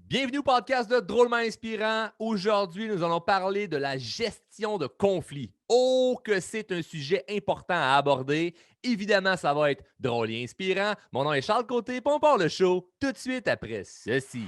Bienvenue au podcast de Drôlement Inspirant. Aujourd'hui, nous allons parler de la gestion de conflits. Oh, que c'est un sujet important à aborder. Évidemment, ça va être drôle et inspirant. Mon nom est Charles Côté, puis on part le show tout de suite après ceci.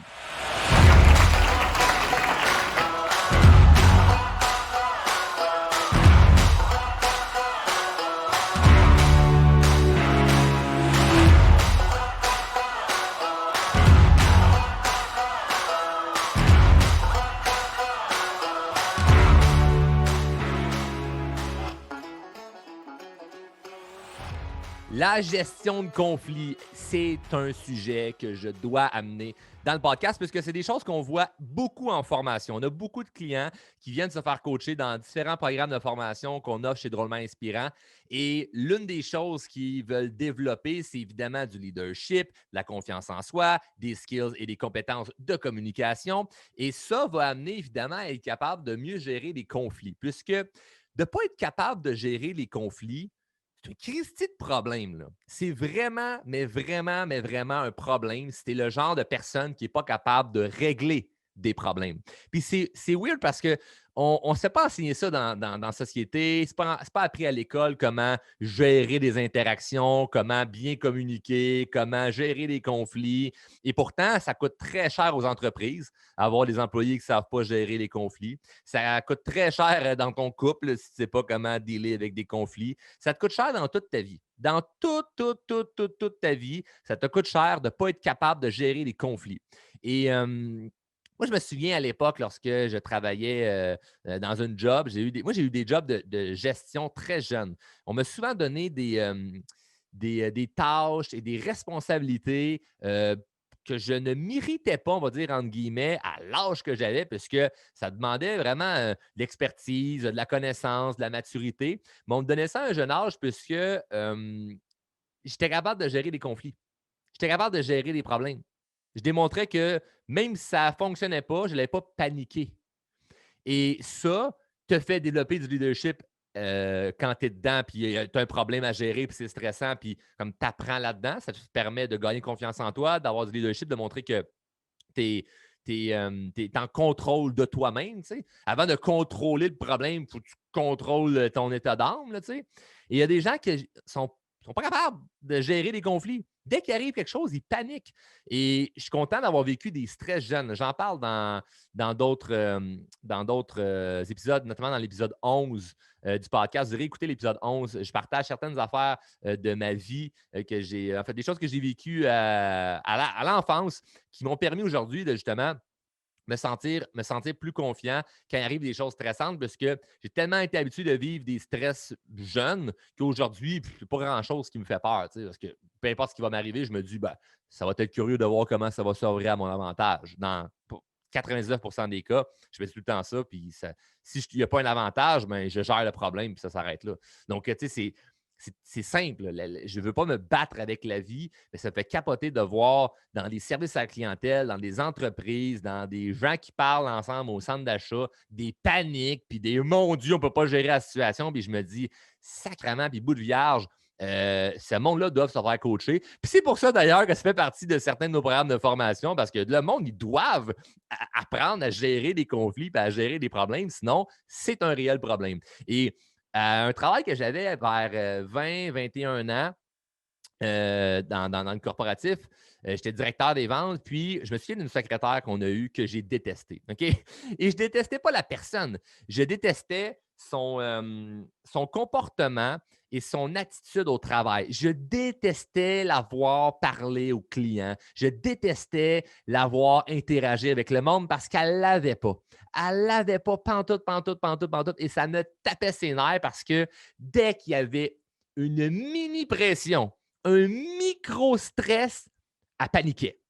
La gestion de conflits, c'est un sujet que je dois amener dans le podcast parce que c'est des choses qu'on voit beaucoup en formation. On a beaucoup de clients qui viennent se faire coacher dans différents programmes de formation qu'on offre chez Drôlement Inspirant. Et l'une des choses qu'ils veulent développer, c'est évidemment du leadership, de la confiance en soi, des skills et des compétences de communication. Et ça va amener évidemment à être capable de mieux gérer les conflits, puisque de ne pas être capable de gérer les conflits, c'est un Christi de problème, là. C'est vraiment, mais vraiment un problème si tu es le genre de personne qui n'est pas capable de régler des problèmes. Puis c'est weird parce que on ne s'est pas enseigné ça dans la société. Ce n'est pas appris à l'école comment gérer des interactions, comment bien communiquer, comment gérer des conflits. Et pourtant, ça coûte très cher aux entreprises, avoir des employés qui ne savent pas gérer les conflits. Ça coûte très cher dans ton couple si tu ne sais pas comment dealer avec des conflits. Ça te coûte cher dans toute ta vie. Dans toute ta vie, ça te coûte cher de ne pas être capable de gérer les conflits. Et moi, je me souviens à l'époque, lorsque je travaillais dans un job, j'ai eu des jobs de gestion très jeunes. On m'a souvent donné des tâches et des responsabilités que je ne méritais pas, on va dire, entre guillemets, à l'âge que j'avais, puisque ça demandait vraiment de l'expertise, de la connaissance, de la maturité. Mais on me donnait ça à un jeune âge puisque j'étais capable de gérer des conflits. J'étais capable de gérer des problèmes. Je démontrais que même si ça ne fonctionnait pas, je n'allais pas paniquer. Et ça te fait développer du leadership quand tu es dedans, puis tu as un problème à gérer, puis c'est stressant, puis comme tu apprends là-dedans, ça te permet de gagner confiance en toi, d'avoir du leadership, de montrer que tu es en contrôle de toi-même. Tu sais. Avant de contrôler le problème, il faut que tu contrôles ton état d'âme. Là, tu sais. Et il y a des gens qui sont pas capables de gérer les conflits. Dès qu'il arrive quelque chose, ils paniquent. Et je suis content d'avoir vécu des stress jeunes. J'en parle dans d'autres épisodes, notamment dans l'épisode 11 du podcast. Vous irez écouter l'épisode 11. Je partage certaines affaires de ma vie que j'ai, en fait, des choses que j'ai vécues à l'enfance qui m'ont permis aujourd'hui de justement me sentir plus confiant quand il arrive des choses stressantes parce que j'ai tellement été habitué de vivre des stress jeunes qu'aujourd'hui, il n'y a pas grand-chose qui me fait peur. Parce que peu importe ce qui va m'arriver, je me dis, ben, ça va être curieux de voir comment ça va s'ouvrir à mon avantage. Dans 99% des cas, je fais tout le temps ça. Puis si il n'y a pas un avantage, ben, je gère le problème puis ça s'arrête là. Donc, tu sais, c'est simple. Je ne veux pas me battre avec la vie, mais ça me fait capoter de voir dans des services à la clientèle, dans des entreprises, dans des gens qui parlent ensemble au centre d'achat, des paniques, puis des mon Dieu, on ne peut pas gérer la situation. Puis je me dis, sacrément, puis bout de vierge, ce monde-là doit se faire coacher. Puis c'est pour ça d'ailleurs que ça fait partie de certains de nos programmes de formation parce que le monde, ils doivent apprendre à gérer des conflits et à gérer des problèmes. Sinon, c'est un réel problème. Et un travail que j'avais vers 20, 21 ans dans le corporatif, j'étais directeur des ventes, puis je me souviens d'une secrétaire qu'on a eue que j'ai détestée. OK? Et je ne détestais pas la personne, je détestais son comportement et son attitude au travail. Je détestais la voir parler aux clients. Je détestais la voir interagir avec le monde parce qu'elle ne l'avait pas. Elle ne l'avait pas pantoute, pantoute, pantoute, pantoute. Et ça me tapait ses nerfs parce que dès qu'il y avait une mini pression, un micro-stress, elle paniquait.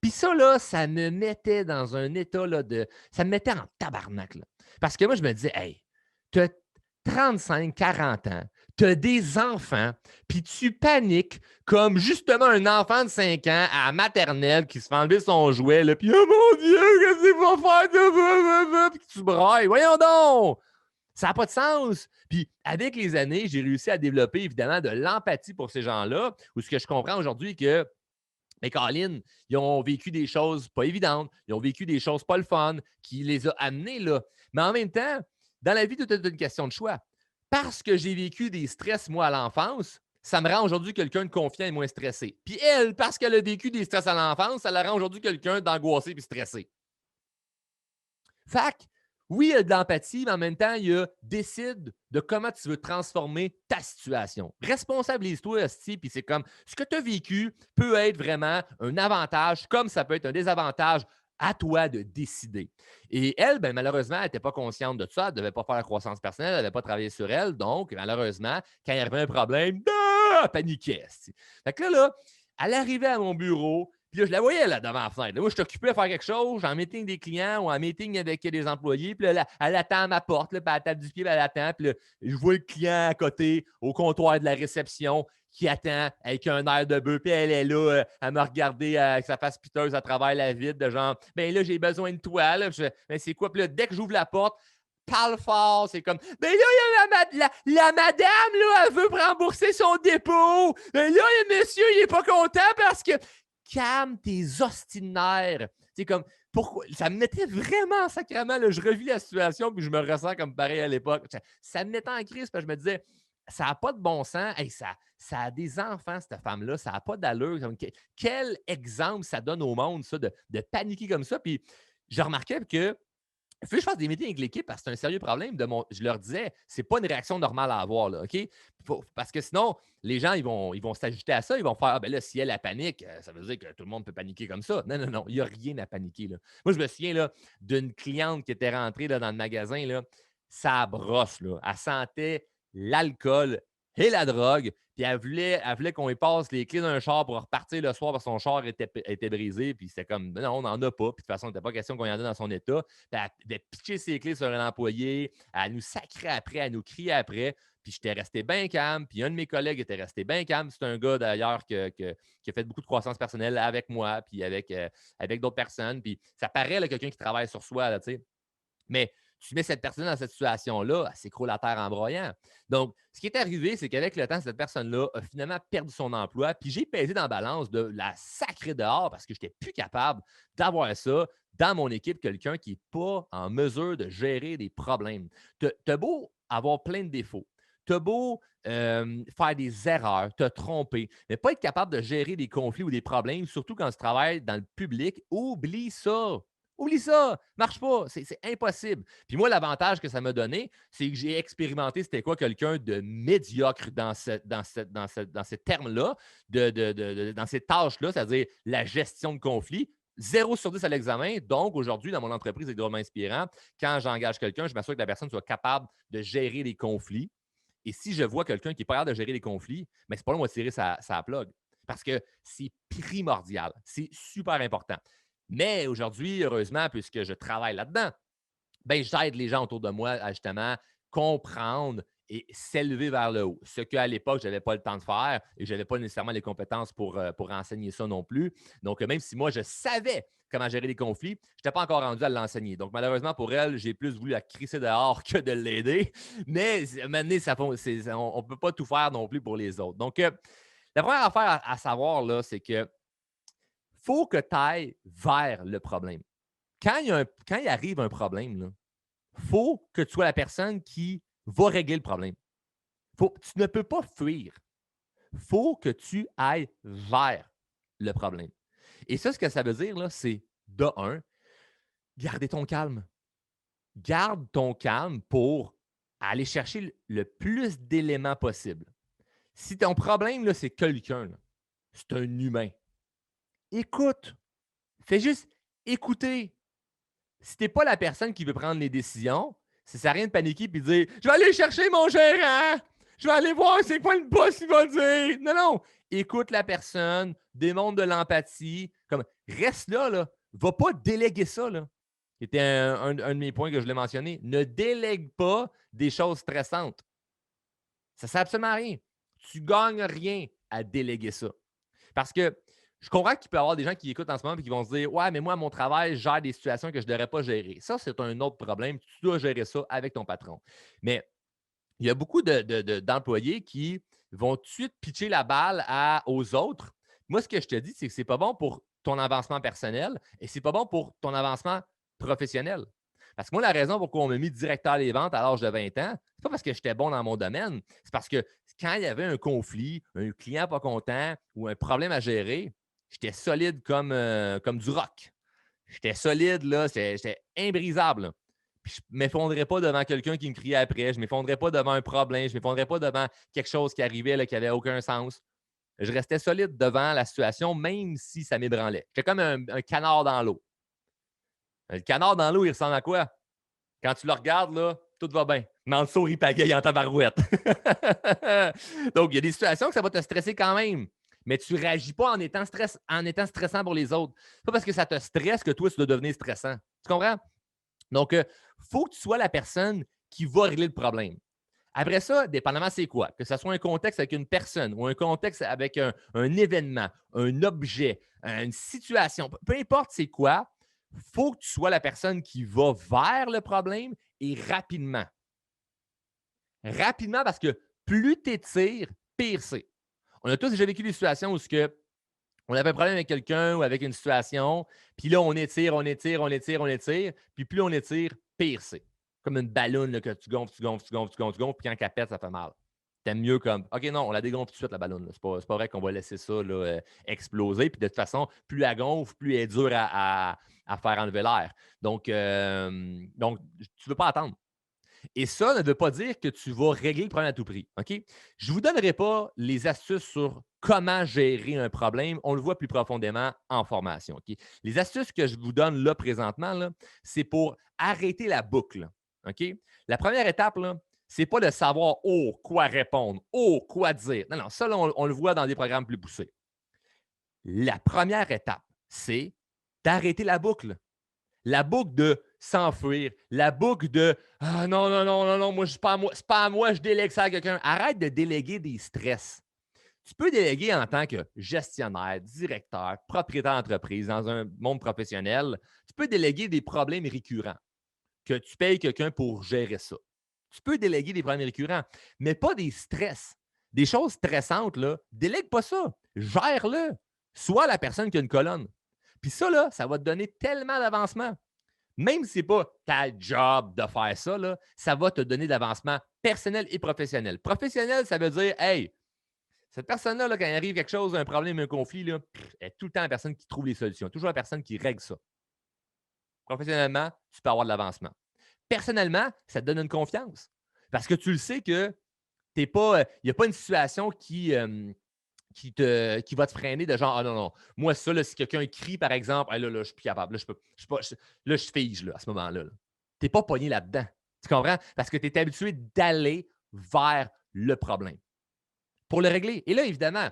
Puis ça, là, ça me mettait dans un état là, ça me mettait en tabarnak. Là. Parce que moi, je me disais, hey, tu as 35, 40 ans, tu as des enfants, puis tu paniques comme justement un enfant de 5 ans à la maternelle qui se fait enlever son jouet, là, puis oh mon Dieu, qu'est-ce qu'il va faire? Puis tu brailles. Voyons donc! Ça n'a pas de sens. Puis, avec les années, j'ai réussi à développer évidemment de l'empathie pour ces gens-là, où ce que je comprends aujourd'hui que Mais Colin, ils ont vécu des choses pas évidentes, ils ont vécu des choses pas le fun, qui les a amenés là. Mais en même temps, dans la vie, tout est une question de choix. Parce que j'ai vécu des stress, moi, à l'enfance, ça me rend aujourd'hui quelqu'un de confiant et moins stressé. Puis elle, parce qu'elle a vécu des stress à l'enfance, ça la rend aujourd'hui quelqu'un d'angoissé et stressé. Fac, oui, il y a de l'empathie, mais en même temps, il y a décide de comment tu veux transformer ta situation. Responsabilise-toi, Esti, puis c'est comme ce que tu as vécu peut être vraiment un avantage, comme ça peut être un désavantage à toi de décider. Et elle, ben, malheureusement, elle n'était pas consciente de ça, elle ne devait pas faire la croissance personnelle, elle n'avait pas travaillé sur elle. Donc, malheureusement, quand il y avait un problème, elle paniquait. Esti. Fait que là, elle arrivait à mon bureau, puis là, je la voyais là devant la fenêtre. Là, moi, je suis occupé à faire quelque chose, j'ai un meeting des clients ou un meeting avec des employés. Puis là, elle attend à ma porte, là, puis elle tape du pied, puis elle attend. Puis là, je vois le client à côté, au comptoir de la réception, qui attend avec un air de bœuf. Puis elle est là, à me regarder avec sa face piteuse à travers la vitre, de genre, ben là, j'ai besoin de toi. Là. Ben, c'est quoi? Puis là, dès que j'ouvre la porte, parle fort, c'est comme, ben là, il y a la madame, là, elle veut rembourser son dépôt. Ben là, le monsieur, il n'est pas content parce que calme tes ostinaires. C'est comme, pourquoi? Ça me mettait vraiment sacrément, là, je revis la situation puis je me ressens comme pareil à l'époque. Ça me mettait en crise parce que je me disais, ça n'a pas de bon sens. Hey, ça a des enfants, cette femme-là. Ça n'a pas d'allure. Quel exemple ça donne au monde, ça, de paniquer comme ça. Puis je remarquais que il faut que je fasse des meetings avec l'équipe parce que c'est un sérieux problème. Je leur disais, c'est pas une réaction normale à avoir, là, OK? Parce que sinon, les gens, ils vont s'ajouter à ça. Ils vont faire, ah, ben là, si elle a panique, ça veut dire que tout le monde peut paniquer comme ça. Non, non, non, il n'y a rien à paniquer, là. Moi, je me souviens là, d'une cliente qui était rentrée là, dans le magasin, là, ça brosse, là. Elle sentait l'alcool et la drogue. Puis elle voulait qu'on lui passe les clés d'un char pour repartir le soir parce que son char était brisé. Puis c'était comme, non, on n'en a pas. Puis de toute façon, il n'était pas question qu'on y en ait dans son état. Puis elle pitcher ses clés sur un employé. Elle nous sacrait après, elle nous criait après. Puis j'étais resté bien calme. Puis un de mes collègues était resté bien calme. C'est un gars d'ailleurs qui a fait beaucoup de croissance personnelle avec moi, puis avec d'autres personnes. Puis ça paraît là, quelqu'un qui travaille sur soi, là, tu sais. Mais tu mets cette personne dans cette situation-là, elle s'écroule à terre en broyant. Donc, ce qui est arrivé, c'est qu'avec le temps, cette personne-là a finalement perdu son emploi. Puis j'ai pesé dans la balance de la sacrer dehors parce que je n'étais plus capable d'avoir ça dans mon équipe, quelqu'un qui n'est pas en mesure de gérer des problèmes. Tu as beau avoir plein de défauts, tu as beau faire des erreurs, te tromper, mais pas être capable de gérer des conflits ou des problèmes, surtout quand tu travailles dans le public, oublie ça. Oublie ça, marche pas, c'est impossible. Puis moi, l'avantage que ça m'a donné, c'est que j'ai expérimenté c'était quoi quelqu'un de médiocre dans ces termes-là, dans ces tâches-là, c'est-à-dire la gestion de conflits. 0 sur 10 à l'examen. Donc, aujourd'hui, dans mon entreprise c'est drôlement inspirant, quand j'engage quelqu'un, je m'assure que la personne soit capable de gérer les conflits. Et si je vois quelqu'un qui est pas capable de gérer les conflits, mais c'est pas là moi de tirer sa plug. Parce que c'est primordial. C'est super important. Mais aujourd'hui, heureusement, puisque je travaille là-dedans, ben, j'aide les gens autour de moi à justement comprendre et s'élever vers le haut. Ce qu'à l'époque, je n'avais pas le temps de faire et je n'avais pas nécessairement les compétences pour enseigner ça non plus. Donc, même si moi, je savais comment gérer les conflits, je n'étais pas encore rendu à l'enseigner. Donc, malheureusement, pour elle, j'ai plus voulu la crisser dehors que de l'aider. Mais maintenant, on ne peut pas tout faire non plus pour les autres. Donc, la première affaire à savoir, là, c'est que faut que tu ailles vers le problème. Quand il arrive un problème, il faut que tu sois la personne qui va régler le problème. Tu ne peux pas fuir. Il faut que tu ailles vers le problème. Et ça, ce que ça veut dire, là, c'est de un, garder ton calme. Garde ton calme pour aller chercher le plus d'éléments possible. Si ton problème, là, c'est quelqu'un, là, c'est un humain, écoute. Fais juste écouter. Si tu n'es pas la personne qui veut prendre les décisions, ça ne sert à rien de paniquer et de dire je vais aller chercher mon gérant, je vais aller voir c'est quoi le boss il va dire. Non, non. Écoute la personne, démontre de l'empathie. Comme, reste là, là. Va pas déléguer ça. Là. C'était un de mes points que je voulais mentionner. Ne délègue pas des choses stressantes. Ça ne sert absolument à rien. Tu ne gagnes rien à déléguer ça. Parce que je comprends qu'il peut y avoir des gens qui écoutent en ce moment et qui vont se dire ouais, mais moi, à mon travail, je gère des situations que je ne devrais pas gérer. Ça, c'est un autre problème. Tu dois gérer ça avec ton patron. Mais il y a beaucoup d'employés qui vont tout de suite pitcher la balle aux autres. Moi, ce que je te dis, c'est que c'est pas bon pour ton avancement personnel et c'est pas bon pour ton avancement professionnel. Parce que moi, la raison pour laquelle on m'a mis directeur des ventes à l'âge de 20 ans, c'est pas parce que j'étais bon dans mon domaine, c'est parce que quand il y avait un conflit, un client pas content ou un problème à gérer, j'étais solide comme du roc. J'étais solide, là, j'étais imbrisable, là. Puis je ne m'effondrais pas devant quelqu'un qui me criait après, je ne m'effondrais pas devant un problème, je ne m'effondrais pas devant quelque chose qui arrivait là, qui n'avait aucun sens. Je restais solide devant la situation, même si ça m'ébranlait. J'étais comme un canard dans l'eau. Le canard dans l'eau, il ressemble à quoi? Quand tu le regardes, là, tout va bien. Mais en dessous, il pagaille en tabarouette. Donc, il y a des situations que ça va te stresser quand même. Mais tu ne réagis pas en étant stressant pour les autres. C'est pas parce que ça te stresse que toi, tu dois devenir stressant. Tu comprends? Donc, il faut que tu sois la personne qui va régler le problème. Après ça, dépendamment c'est quoi, que ce soit un contexte avec une personne ou un contexte avec un événement, un objet, une situation, peu importe c'est quoi, il faut que tu sois la personne qui va vers le problème et rapidement. Rapidement parce que plus tu étires, pire c'est. On a tous déjà vécu des situations où on avait un problème avec quelqu'un ou avec une situation, puis là, on étire, on étire, on étire, on étire, puis plus on étire, pire c'est. Comme une ballonne là, que tu gonfles, tu gonfles, tu gonfles, tu gonfles, tu gonfles, puis quand elle pète, ça fait mal. T'aimes mieux comme, OK, non, on la dégonfle tout de suite, la ballonne. C'est pas vrai qu'on va laisser ça là, exploser. Puis de toute façon, plus elle gonfle, plus elle est dure à faire enlever l'air. Donc, tu ne veux pas attendre. Et ça ne veut pas dire que tu vas régler le problème à tout prix. OK? Je ne vous donnerai pas les astuces sur comment gérer un problème. On le voit plus profondément en formation. OK? Les astuces que je vous donne là présentement, là, c'est pour arrêter la boucle. OK? La première étape, ce n'est pas de savoir quoi répondre, quoi dire. Non, non, ça, là, on le voit dans des programmes plus poussés. La première étape, c'est d'arrêter la boucle. La boucle de s'enfuir, la boucle de ah non, non, non, non, non, moi, c'est pas à moi, je délègue ça à quelqu'un. Arrête de déléguer des stress. Tu peux déléguer en tant que gestionnaire, directeur, propriétaire d'entreprise dans un monde professionnel. Tu peux déléguer des problèmes récurrents, que tu payes quelqu'un pour gérer ça. Tu peux déléguer des problèmes récurrents, mais pas des stress. Des choses stressantes, là, délègue pas ça. Gère-le. Sois la personne qui a une colonne. Puis ça, là, ça va te donner tellement d'avancement. Même si ce n'est pas ta job de faire ça, là, ça va te donner d'avancement personnel et professionnel. Professionnel, ça veut dire, hey, cette personne-là, là, quand il arrive quelque chose, un problème, un conflit, là, elle est tout le temps la personne qui trouve les solutions, toujours la personne qui règle ça. Professionnellement, tu peux avoir de l'avancement. Personnellement, ça te donne une confiance. Parce que tu le sais que il n'y a pas une situation qui va te freiner de genre, ah non, non. Moi, ça, là, si quelqu'un crie, par exemple, ah, là, je suis plus capable. Là, je fige là, à ce moment-là. Tu n'es pas pogné là-dedans. Tu comprends? Parce que tu es habitué d'aller vers le problème pour le régler. Et là, évidemment,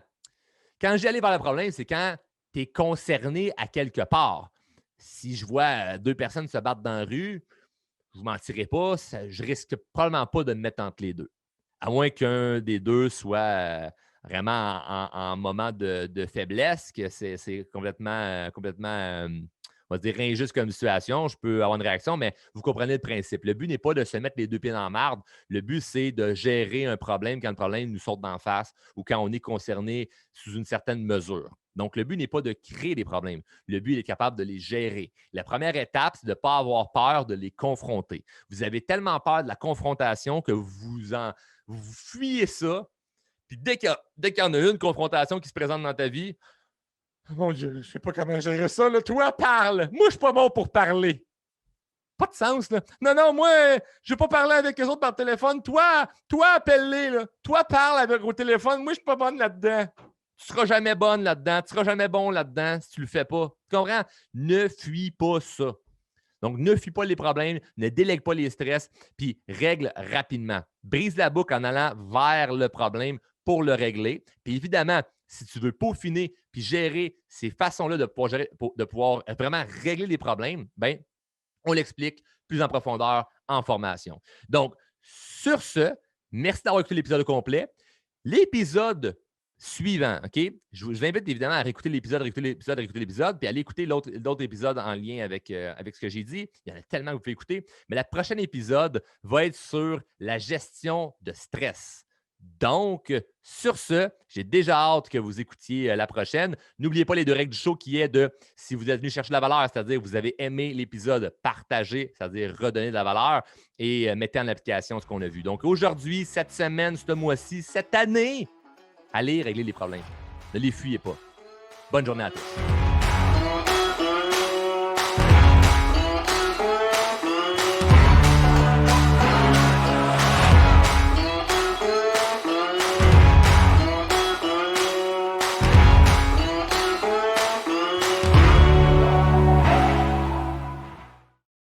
quand j'y allais vers le problème, c'est quand tu es concerné à quelque part. Si je vois deux personnes se battre dans la rue, je ne vous mentirai pas, je risque probablement pas de me mettre entre les deux. À moins qu'un des deux soit vraiment en moment de faiblesse, que c'est complètement, on va dire, injuste comme situation. Je peux avoir une réaction, mais vous comprenez le principe. Le but n'est pas de se mettre les deux pieds dans la marde. Le but, c'est de gérer un problème quand le problème nous saute d'en face ou quand on est concerné sous une certaine mesure. Donc, le but n'est pas de créer des problèmes. Le but, il est capable de les gérer. La première étape, c'est de ne pas avoir peur de les confronter. Vous avez tellement peur de la confrontation que vous fuyez ça. Puis dès qu'il y en a une confrontation qui se présente dans ta vie, mon Dieu, je ne sais pas comment gérer ça. Là. Toi, parle. Moi, je ne suis pas bon pour parler. Pas de sens, là. Non, non, moi, je ne vais pas parler avec les autres par téléphone. Toi, appelle-les, là. Toi, parle avec au téléphone. Moi, je ne suis pas bonne là-dedans. Tu ne seras jamais bonne là-dedans. Tu ne seras jamais bon là-dedans si tu ne le fais pas. Tu comprends? Ne fuis pas ça. Donc, ne fuis pas les problèmes, ne délègue pas les stress, puis règle rapidement. Brise la boucle en allant vers le problème pour le régler. Puis évidemment, si tu veux peaufiner puis gérer ces façons-là de pouvoir vraiment régler les problèmes, bien, on l'explique plus en profondeur en formation. Donc, sur ce, merci d'avoir écouté l'épisode complet. L'épisode suivant, OK? Je vous invite évidemment à réécouter l'épisode, puis aller écouter d'autres épisodes en lien avec ce que j'ai dit. Il y en a tellement que vous pouvez écouter. Mais le prochain épisode va être sur la gestion de stress. Donc, sur ce, j'ai déjà hâte que vous écoutiez la prochaine. N'oubliez pas les 2 règles du show qui est de, si vous êtes venu chercher de la valeur, c'est-à-dire vous avez aimé l'épisode, partagez, c'est-à-dire redonner de la valeur et mettez en application ce qu'on a vu. Donc, aujourd'hui, cette semaine, ce mois-ci, cette année, allez régler les problèmes. Ne les fuyez pas. Bonne journée à tous.